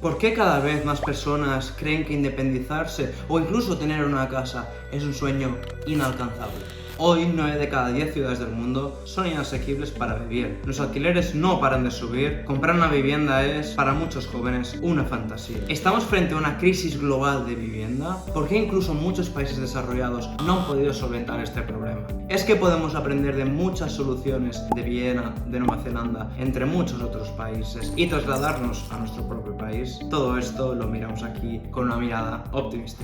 ¿Por qué cada vez más personas creen que independizarse o incluso tener una casa es un sueño inalcanzable? Hoy, 9 de cada 10 ciudades del mundo son inasequibles para vivir. Los alquileres no paran de subir. Comprar una vivienda es, para muchos jóvenes, una fantasía. ¿Estamos frente a una crisis global de vivienda? ¿Por qué incluso muchos países desarrollados no han podido solventar este problema? Es que podemos aprender de muchas soluciones de Viena, de Nueva Zelanda, entre muchos otros países, y trasladarnos a nuestro propio país. Todo esto lo miramos aquí con una mirada optimista.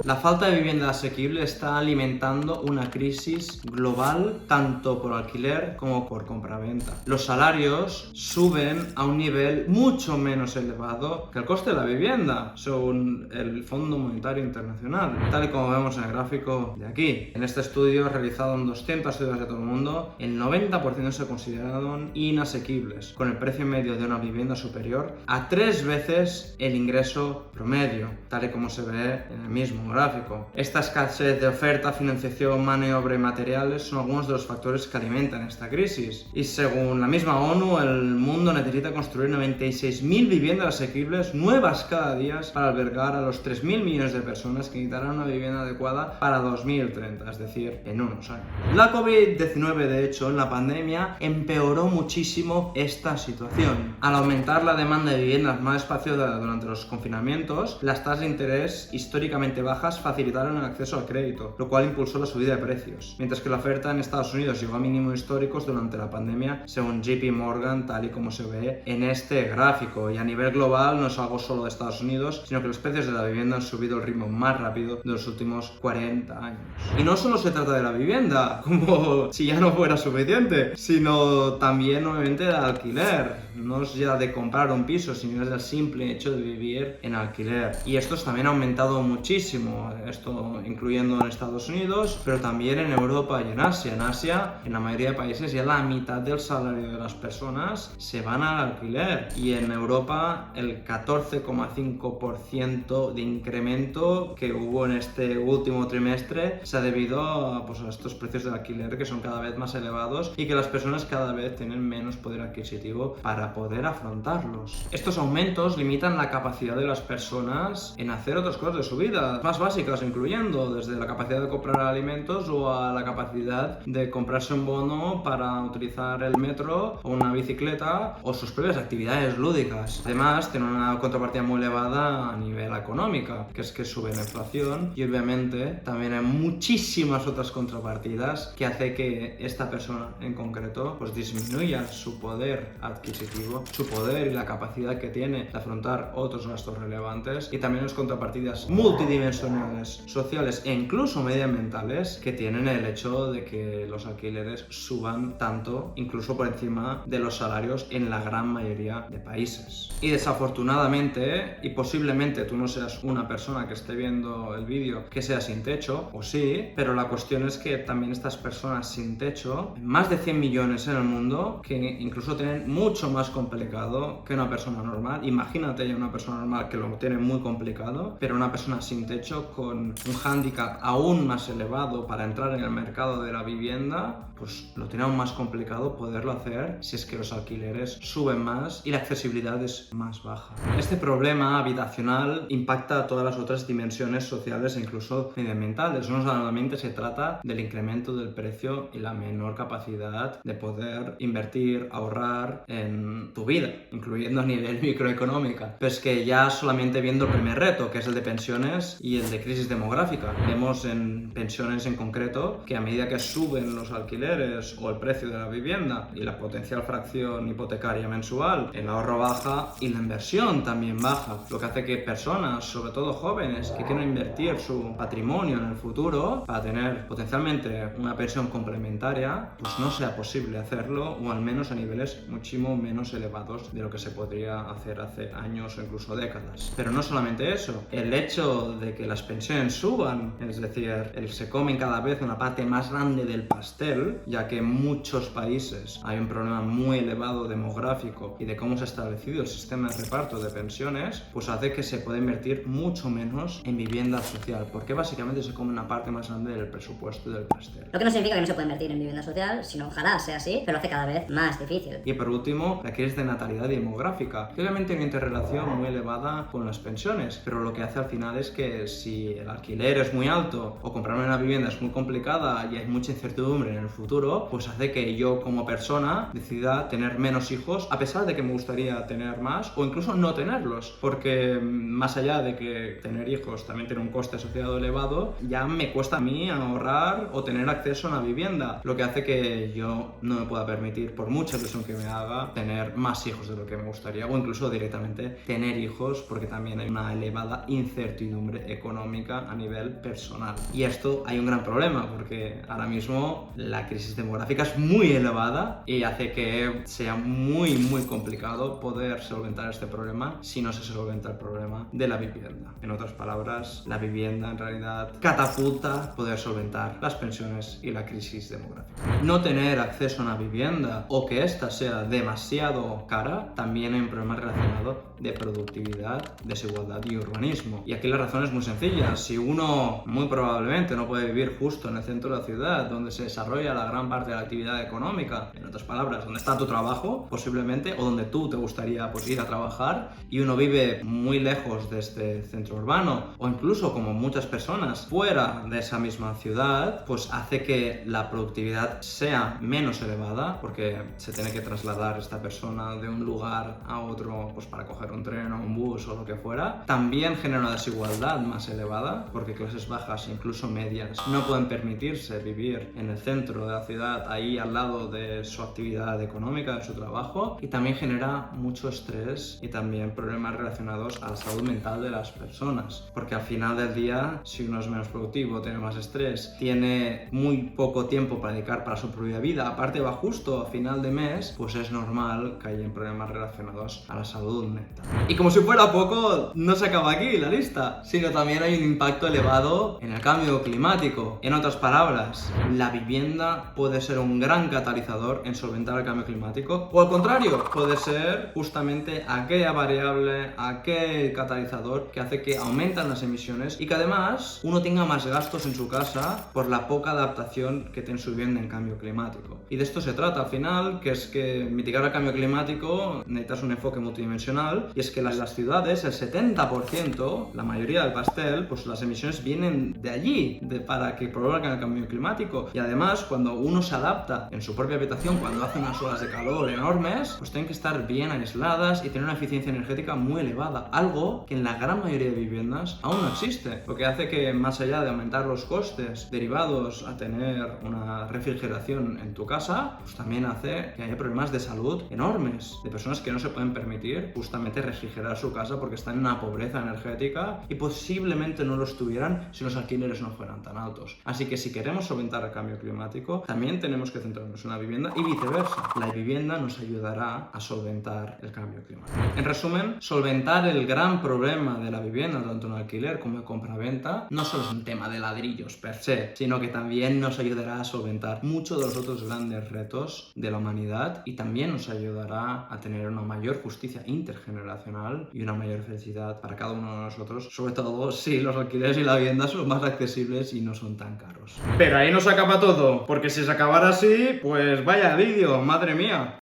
La falta de vivienda asequible está alimentando una crisis global tanto por alquiler como por compraventa. Los salarios suben a un nivel mucho menos elevado que el coste de la vivienda, según el Fondo Monetario Internacional, tal y como vemos en el gráfico de aquí. En este estudio realizado en 200 ciudades de todo el mundo, el 90% se consideraron inasequibles, con el precio medio de una vivienda superior a 3 veces el ingreso promedio, tal y como se ve en el mismo gráfico. Esta escasez de oferta, financiación, mano de obra y materiales son algunos de los factores que alimentan esta crisis. Y según la misma ONU, el mundo necesita construir 96.000 viviendas asequibles nuevas cada día para albergar a los 3.000 millones de personas que necesitarán una vivienda adecuada para 2030, es decir, en unos años. La COVID-19, de hecho, en la pandemia, empeoró muchísimo esta situación. Al aumentar la demanda de viviendas más espaciosa durante los confinamientos, las tasas de interés históricamente bajas facilitaron el acceso al crédito, lo cual impulsó la subida de precios, mientras que la oferta en Estados Unidos llegó a mínimos históricos durante la pandemia, según JP Morgan, tal y como se ve en este gráfico. Y a nivel global no es algo solo de Estados Unidos, sino que los precios de la vivienda han subido al ritmo más rápido de los últimos 40 años. Y no solo se trata de la vivienda, como si ya no fuera suficiente, sino también obviamente de alquiler. No es ya de comprar un piso, sino es del simple hecho de vivir en alquiler. Y esto también ha aumentado muchísimo. Esto incluyendo en Estados Unidos, pero también en Europa y en Asia. En Asia, en la mayoría de países, ya la mitad del salario de las personas se van al alquiler. Y en Europa, el 14,5% de incremento que hubo en este último trimestre se ha debido a estos precios de alquiler que son cada vez más elevados y que las personas cada vez tienen menos poder adquisitivo para poder afrontarlos. Estos aumentos limitan la capacidad de las personas en hacer otras cosas de su vida, más básicas, incluyendo desde la capacidad de comprar alimentos o a la capacidad de comprarse un bono para utilizar el metro o una bicicleta o sus propias actividades lúdicas. Además, tiene una contrapartida muy elevada a nivel económico, que es que sube la inflación, y obviamente también hay muchísimas otras contrapartidas que hace que esta persona en concreto disminuya su poder adquisitivo, su poder y la capacidad que tiene de afrontar otros gastos relevantes, y también las contrapartidas multidimensionales, sociales e incluso medioambientales que tienen el hecho de que los alquileres suban tanto, incluso por encima de los salarios en la gran mayoría de países. Y desafortunadamente, y posiblemente tú no seas una persona que esté viendo el vídeo que sea sin techo, o sí, pero la cuestión es que también estas personas sin techo, más de 100 millones en el mundo, que incluso tienen mucho más complicado que una persona normal. Imagínate ya una persona normal que lo tiene muy complicado, pero una persona sin techo con un hándicap aún más elevado para entrar en el mercado de la vivienda, pues lo tiene aún más complicado poderlo hacer si es que los alquileres suben más y la accesibilidad es más baja. Este problema habitacional impacta a todas las otras dimensiones sociales e incluso medioambientales. No solamente se trata del incremento del precio y la menor capacidad de poder invertir, ahorrar en tu vida, incluyendo a nivel microeconómica. Pero es que ya solamente viendo el primer reto, que es el de pensiones y el de crisis demográfica, vemos en pensiones en concreto que a medida que suben los alquileres o el precio de la vivienda y la potencial fracción hipotecaria mensual, el ahorro baja y la inversión también baja, lo que hace que personas, sobre todo jóvenes, que quieren invertir su patrimonio en el futuro para tener potencialmente una pensión complementaria, pues no sea posible hacerlo, o al menos a niveles muchísimo menos elevados de lo que se podría hacer hace años o incluso décadas. Pero no solamente eso, el hecho de que las pensiones suban, es decir, se comen cada vez una parte más grande del pastel, difícil, ya que en muchos países hay un problema muy elevado demográfico y de cómo se ha establecido el sistema de reparto de pensiones, pues hace que se pueda invertir mucho menos en vivienda social, porque básicamente se come una parte más grande del presupuesto y del pastel. Lo que no significa que no se pueda invertir en vivienda social, sino ojalá sea así, pero lo hace cada vez más difícil. Y por último, la crisis de natalidad demográfica, que obviamente hay una interrelación muy elevada con las pensiones, pero lo que hace al final es que si el alquiler es muy alto o comprar una vivienda es muy complicada y hay mucha incertidumbre en el futuro, pues hace que yo como persona decida tener menos hijos, a pesar de que me gustaría tener más o incluso no tenerlos, porque más allá de que tener hijos también tiene un coste asociado elevado, ya me cuesta a mí ahorrar o tener acceso a una vivienda, lo que hace que yo no me pueda permitir, por mucha ilusión que me haga, tener más hijos de lo que me gustaría o incluso directamente tener hijos, porque también hay una elevada incertidumbre económica a nivel personal. Y esto hay un gran problema, porque ahora mismo la crisis demográfica es muy elevada y hace que sea muy complicado poder solventar este problema si no se solventa el problema de la vivienda. En otras palabras, la vivienda en realidad catapulta poder solventar las pensiones y la crisis demográfica. No tener acceso a una vivienda o que ésta sea demasiado cara, también hay un problema relacionado de productividad, desigualdad y urbanismo. Y aquí la razón es muy sencilla. Si uno muy probablemente no puede vivir justo en el centro de la ciudad, donde se desarrolla la gran parte de la actividad económica, en otras palabras, donde está tu trabajo, posiblemente, o donde tú te gustaría pues, ir a trabajar, y uno vive muy lejos de este centro urbano, o incluso como muchas personas fuera de esa misma ciudad, pues hace que la productividad sea menos elevada, porque se tiene que trasladar esta persona de un lugar a otro pues para coger un tren o un bus o lo que fuera. También genera una desigualdad más elevada, porque clases bajas e incluso medias no pueden permitirse vivir en el centro de la ciudad, ahí al lado de su actividad económica, de su trabajo, y también genera mucho estrés y también problemas relacionados a la salud mental de las personas, porque al final del día, si uno es menos productivo, tiene más estrés, tiene muy poco tiempo para dedicar para su propia vida, aparte va justo a final de mes, pues es normal que haya problemas relacionados a la salud mental. Y como si fuera poco, no se acaba aquí la lista, sino también hay un impacto elevado en el cambio climático. En otras palabras, la vivienda puede ser un gran catalizador en solventar el cambio climático, o al contrario, puede ser justamente aquella variable, aquel catalizador que hace que aumentan las emisiones y que además uno tenga más gastos en su casa por la poca adaptación que tiene su vivienda en cambio climático. Y de esto se trata al final, que es que mitigar el cambio climático necesitas un enfoque multidimensional, y es que las ciudades, el 70%, la mayoría del pastel, pues las emisiones vienen de allí, para que provoquen el cambio climático. Y además, cuando uno se adapta en su propia habitación, cuando hace unas olas de calor enormes, pues tienen que estar bien aisladas y tener una eficiencia energética muy elevada, algo que en la gran mayoría de viviendas aún no existe, lo que hace que más allá de aumentar los costes derivados a tener una refrigeración en tu casa, pues también hace que haya problemas de salud enormes, de personas que no se pueden permitir justamente refrigerar su casa porque están en una pobreza energética y posiblemente no lo estuvieran si los alquileres no fueran tan altos. Así que si queremos solventar el cambio climático, también tenemos que centrarnos en la vivienda y viceversa. La vivienda nos ayudará a solventar el cambio climático. En resumen, solventar el gran problema de la vivienda, tanto en alquiler como en compra-venta, no solo es un tema de ladrillos per se, sino que también nos ayudará a solventar muchos de los otros grandes retos de la humanidad y también nos ayudará a tener una mayor justicia intergeneracional y una mayor felicidad para cada uno de nosotros, sobre todo si los alquileres y la vivienda son más accesibles y no son tan caros. Pero ahí no se acaba todo, porque si se acabara así, pues vaya vídeo, madre mía.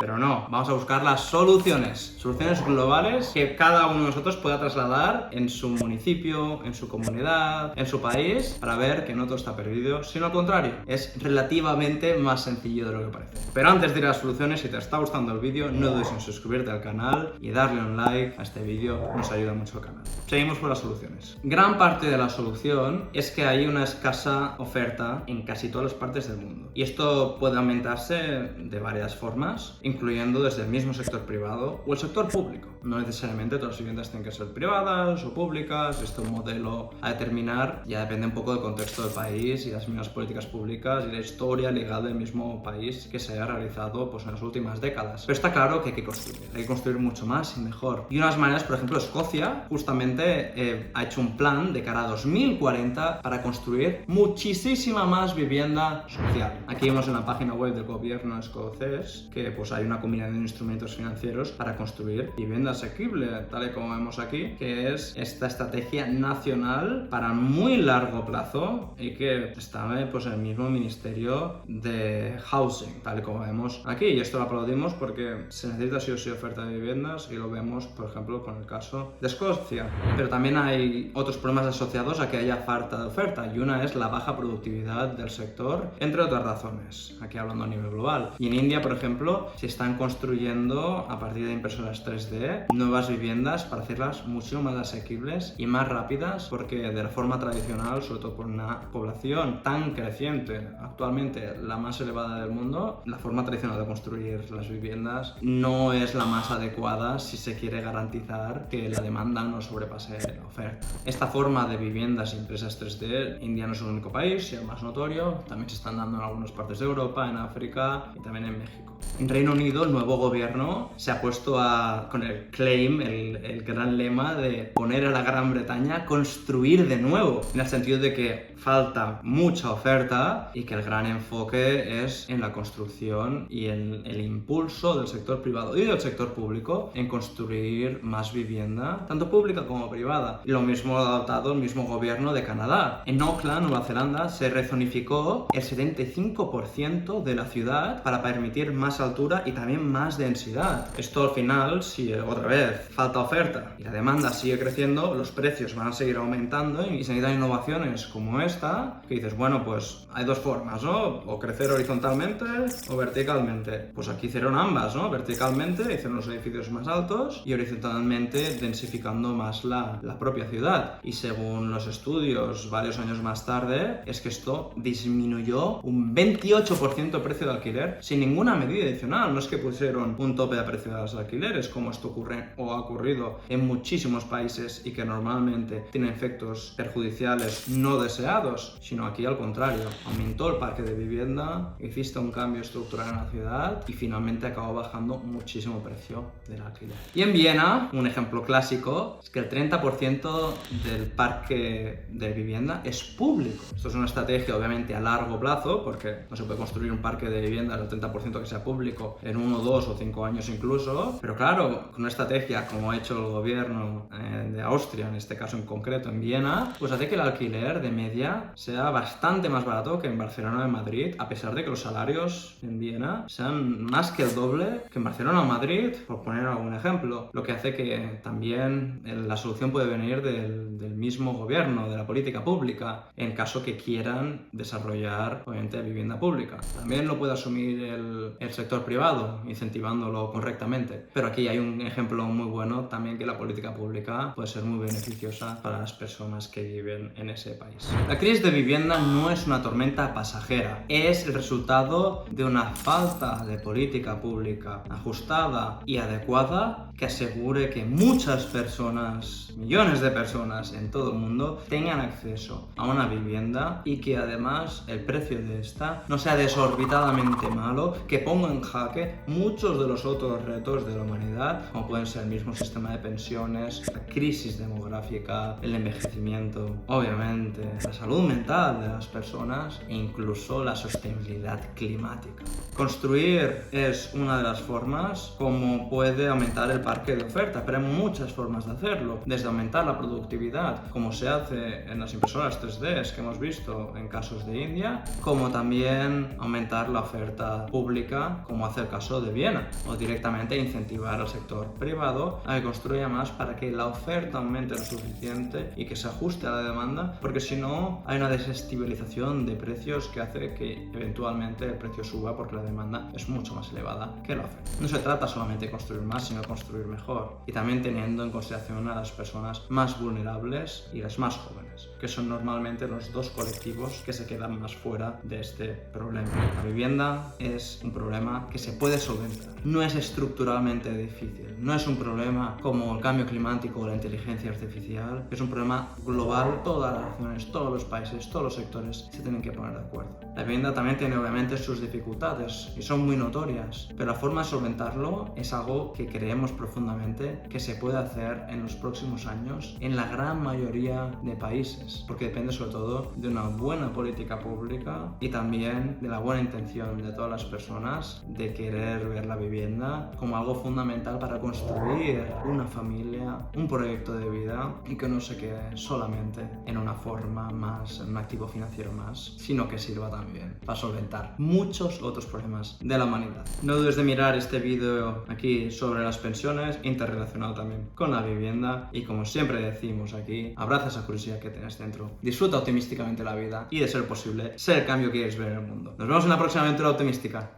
Pero no, vamos a buscar las soluciones globales que cada uno de nosotros pueda trasladar en su municipio, en su comunidad, en su país, para ver que no todo está perdido, sino al contrario, es relativamente más sencillo de lo que parece. Pero antes de ir a las soluciones, si te está gustando el vídeo, no dudes en suscribirte al canal y darle un like a este vídeo, nos ayuda mucho al canal. Seguimos con las soluciones. Gran parte de la solución es que hay una escasa oferta en casi todas las partes del mundo. Y esto puede aumentarse de varias formas, incluyendo desde el mismo sector privado o el sector público. No necesariamente todas las viviendas tienen que ser privadas o públicas, esto es un modelo a determinar, ya depende un poco del contexto del país y las mismas políticas públicas y la historia legal del mismo país que se haya realizado pues, en las últimas décadas. Pero está claro que hay que construir mucho más y mejor. Y unas maneras, por ejemplo, Escocia justamente ha hecho un plan de cara a 2040 para construir muchísima más vivienda social. Aquí vemos en la página web del gobierno escocés que pues hay una combinación de instrumentos financieros para construir vivienda asequible, tal y como vemos aquí, que es esta estrategia nacional para muy largo plazo y que está pues en el mismo Ministerio de Housing, tal y como vemos aquí. Y esto lo aplaudimos porque se necesita sí o sí oferta de viviendas y lo vemos, por ejemplo, con el caso de Escocia. Pero también hay otros problemas asociados a que haya falta de oferta y una es la baja productividad del sector, entre otras razones, aquí hablando a nivel global. Y en India, por ejemplo, se están construyendo a partir de impresoras 3D nuevas viviendas para hacerlas mucho más asequibles y más rápidas, porque de la forma tradicional, sobre todo por una población tan creciente, actualmente la más elevada del mundo, la forma tradicional de construir las viviendas no es la más adecuada si se quiere garantizar que la demanda no sobrepase la oferta. Esta forma de viviendas impresas 3D, India no es el único país, y el más notorio, también se están dando en algunas partes de Europa, en África y también en México. En Reino Unido, el nuevo gobierno se ha puesto con el claim, el gran lema de poner a la Gran Bretaña a construir de nuevo, en el sentido de que falta mucha oferta y que el gran enfoque es en la construcción y en el impulso del sector privado y del sector público en construir más vivienda, tanto pública como privada. Y lo mismo ha adoptado el mismo gobierno de Canadá. En Auckland, Nueva Zelanda, se rezonificó el 75% de la ciudad para permitir más altura y también más densidad. Esto al final, si otra vez falta oferta y la demanda sigue creciendo, los precios van a seguir aumentando y se necesitan innovaciones como esta, que dices, bueno, pues hay dos formas, ¿no? O crecer horizontalmente o verticalmente. Pues aquí hicieron ambas, ¿no? Verticalmente hicieron los edificios más altos y horizontalmente densificando más la propia ciudad. Y según los estudios, varios años más tarde, es que esto disminuyó un 28% el precio de alquiler sin ninguna medida adicional. No es que pusieron un tope de precio de los alquileres, como esto ocurre o ha ocurrido en muchísimos países y que normalmente tienen efectos perjudiciales no deseados, sino aquí al contrario. Aumentó el parque de vivienda, hiciste un cambio estructural en la ciudad y finalmente acabó bajando muchísimo el precio del alquiler. Y en Viena, un ejemplo clásico, es que el 30% del parque de vivienda es público. Esto es una estrategia obviamente a largo plazo, porque no se puede construir un parque de vivienda del 30% que sea público en 1, 2 o 5 años incluso, pero claro, con una estrategia como ha hecho el gobierno de Austria, en este caso en concreto en Viena, pues hace que el alquiler de media sea bastante más barato que en Barcelona o en Madrid, a pesar de que los salarios en Viena sean más que el doble que en Barcelona o Madrid, por poner algún ejemplo, lo que hace que también la solución puede venir del mismo gobierno, de la política pública, en caso que quieran desarrollar obviamente vivienda pública. También lo puede asumir el sector privado, incentivándolo correctamente, pero aquí hay un ejemplo muy bueno también, que la política pública puede ser muy beneficiosa para las personas que viven en ese país. La crisis de vivienda no es una tormenta pasajera, es el resultado de una falta de política pública ajustada y adecuada que asegure que muchas personas, millones de personas en todo el mundo, tengan acceso a una vivienda y que además el precio de esta no sea desorbitadamente malo, que ponga en jaque muchos de los otros retos de la humanidad, como pueden ser el mismo sistema de pensiones, la crisis demográfica, el envejecimiento, obviamente la salud mental de las personas e incluso la sostenibilidad climática. Construir es una de las formas como puede aumentar el parque de oferta, pero hay muchas formas de hacerlo, desde aumentar la productividad, como se hace en las impresoras 3D que hemos visto en casos de India, como también aumentar la oferta pública, como hace el caso de Viena, o directamente incentivar al sector privado a que construya más para que la oferta aumente lo suficiente y que se ajuste a la demanda, porque si no hay una desestabilización de precios que hace que eventualmente el precio suba porque la demanda es mucho más elevada que la oferta. No se trata solamente de construir más, sino de construir mejor, y también teniendo en consideración a las personas más vulnerables y las más jóvenes, que son normalmente los dos colectivos que se quedan más fuera de este problema. La vivienda es un problema que se puede solventar, no es estructuralmente difícil, No es un problema como el cambio climático o la inteligencia artificial, es un problema global. Todas las naciones, todos los países, todos los sectores se tienen que poner de acuerdo. La vivienda también tiene obviamente sus dificultades y son muy notorias, pero la forma de solventarlo es algo que creemos profundamente que se puede hacer en los próximos años en la gran mayoría de países, porque depende sobre todo de una buena política pública y también de la buena intención de todas las personas de querer ver la vivienda como algo fundamental para construir una familia, un proyecto de vida y que no se quede solamente en una forma más, en un activo financiero más, sino que sirva también para solventar muchos otros problemas de la humanidad. No dudes de mirar este vídeo aquí sobre las pensiones, interrelacionado también con la vivienda, y como siempre decimos aquí, abraza esa curiosidad que tienes dentro, disfruta optimísticamente la vida y, de ser posible, sé el cambio que quieres ver en el mundo. Nos vemos en la próxima aventura optimística.